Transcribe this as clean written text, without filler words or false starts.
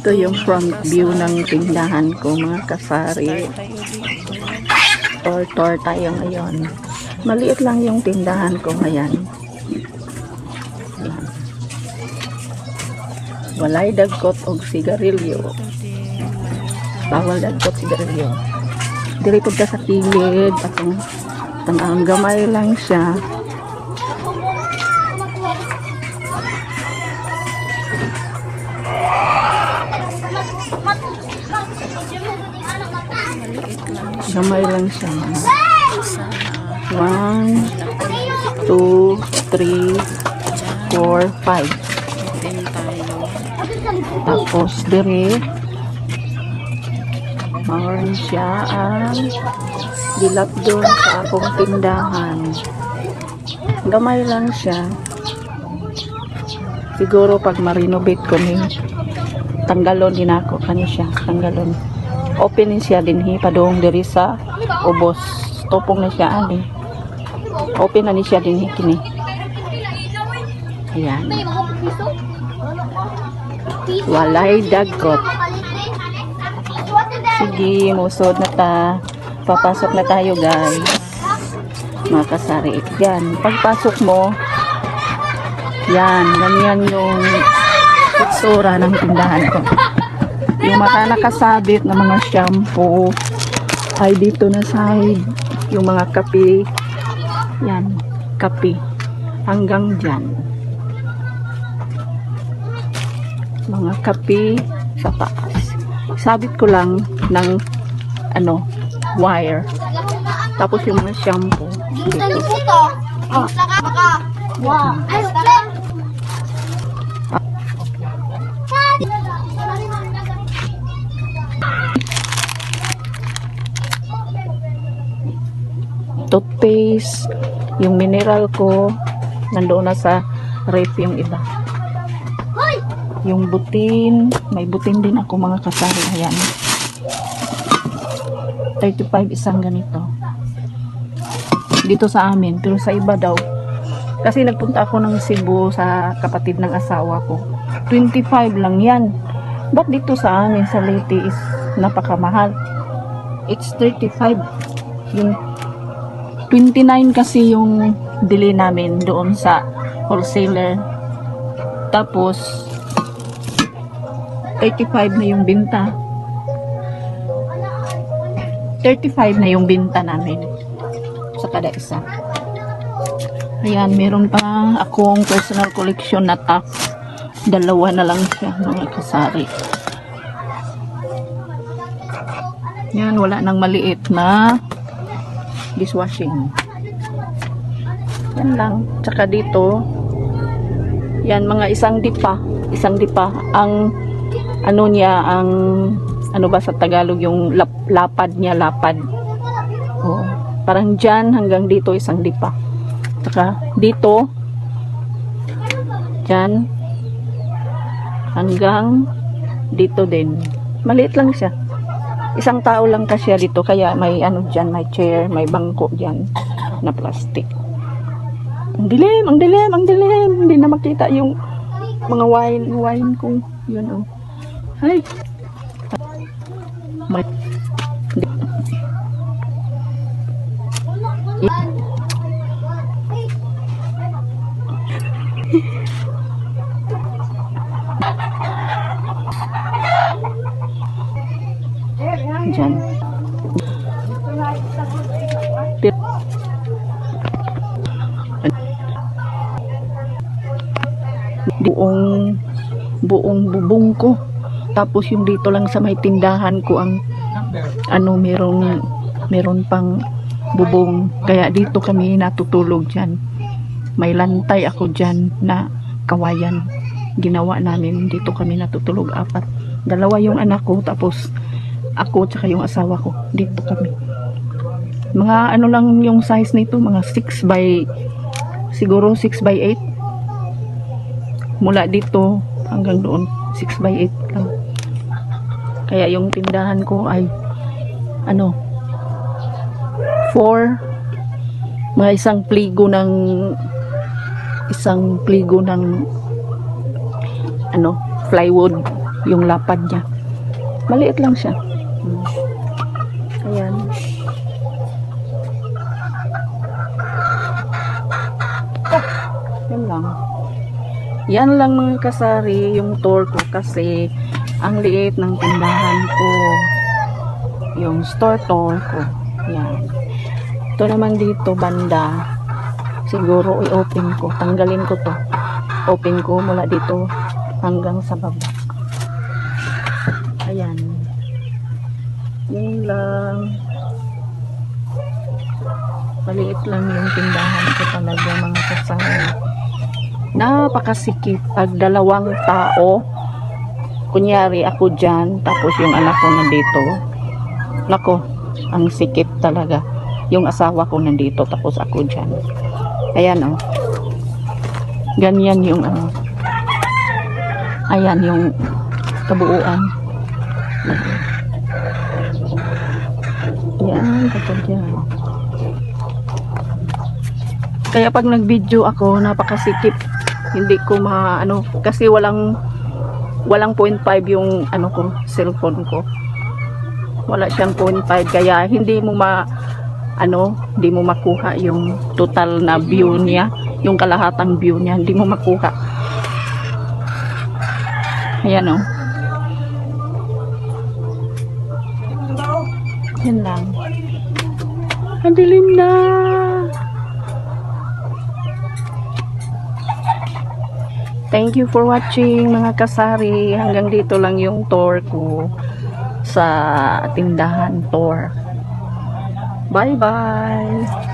Ito yung front view ng tindahan ko, mga kasari. Tour tayo ngayon. Maliit lang yung tindahan ko ngayon. Walay dagkot og sigarilyo. Bawal dagkot sigarilyo. Diri pud ka sa kilid atong tanang gamay lang siya. Gamay lang siya. 1, 2, 3, 4, 5. Tapos dire maroon siya ang dilap doon sa akong tindahan. Gamay lang siya. Siguro pag ma-renovate ko ni tanggalon din ako kani siya, tanggalon. Open din siya din padong diri sa ubos. Topong na siya ani. Open na ni siya din kini. Ayan. Walay dagkot. Sige, musod na ta. Papasok na tayo, guys. Mga kasari. Yan. Pagpasok mo, yan. Ganyan yung itsura ng tindahan ko. Yung mga nakasabit na mga shampoo ay dito na side. Yung mga kape. Yan. Kape. Hanggang dyan. Mga kape sa taas. Sabit ko lang ng wire. Tapos yung mga shampoo. Dito. Wow. Toothpaste, yung mineral ko nandoon na sa ref yung iba. Yung butin, may butin din ako mga kasari. Ayan. 35 isang ganito. Dito sa amin, pero sa iba daw. Kasi nagpunta ako ng Cebu sa kapatid ng asawa ko. 25 lang yan. Ba't dito sa amin sa Leyte is napakamahal? It's 35. Yung 29 kasi yung bili namin doon sa wholesaler. Tapos 35 na yung binta. 35 na yung binta namin sa kada isa. Ayan, meron pa akong personal collection na top. Dalawa na lang siya, mga kasari. Yan, wala nang maliit na dishwashing. Yan lang. Tsaka dito, yan, mga isang dipa. Isang dipa. Ang ano niya, ang ano ba sa Tagalog yung lapad niya, lapad. Oh, parang dyan hanggang dito isang dipa. Tsaka dito, dyan hanggang dito din. Maliit lang siya. Isang tao lang kasi dito, kaya may ano dyan, may chair, may bangko dyan na plastic. Ang dilim, ang dilim, ang dilim. Hindi na makita yung mga wine ko. Yun oh. Ay. May dyan. Buong bubong ko. Tapos yung dito lang sa may tindahan ko ang meron pang bubong. Kaya dito kami natutulog dyan. May lantay ako dyan na kawayan. Ginawa namin. Dito kami natutulog 4. 2 yung anak ko. Tapos ako tsaka yung asawa ko. Dito kami. Mga ano lang yung size nito. Mga 6 by siguro 6 by 8. Mula dito hanggang doon 6 by 8 lang. Kaya yung tindahan ko ay 4 mga isang pligo ng plywood yung lapad niya. Maliit lang siya. Ayan. Yan lang. Yan lang mga kasari yung tour ko kasi ang liit ng tindahan ko. Yung store tour ko. Yan. Ito naman dito banda. Siguro i-open ko. Tanggalin ko to. Open ko mula dito hanggang sa baba. Ayan. Yun lang. Maliit lang yung tindahan ko talaga mga kasari. Napakasikip pag dalawang tao, kunyari ako dyan tapos yung anak ko nandito, nako, ang sikip talaga. Yung asawa ko nandito tapos ako dyan. Ayan o, ganyan yung ayan yung kabuuan. Yan, kapag yan. Kaya pag nag-video ako, napakasikip. Hindi ko kasi walang 0.5 yung ko, cellphone ko. Wala siyang 0.5 kaya hindi mo hindi mo makuha yung total na view niya, yung kalahatang view niya, hindi mo makuha. Ayan o. Yan lang. Ang dilim na. Thank you for watching mga kasari. Hanggang dito lang yung tour ko sa tindahan tour. Bye bye.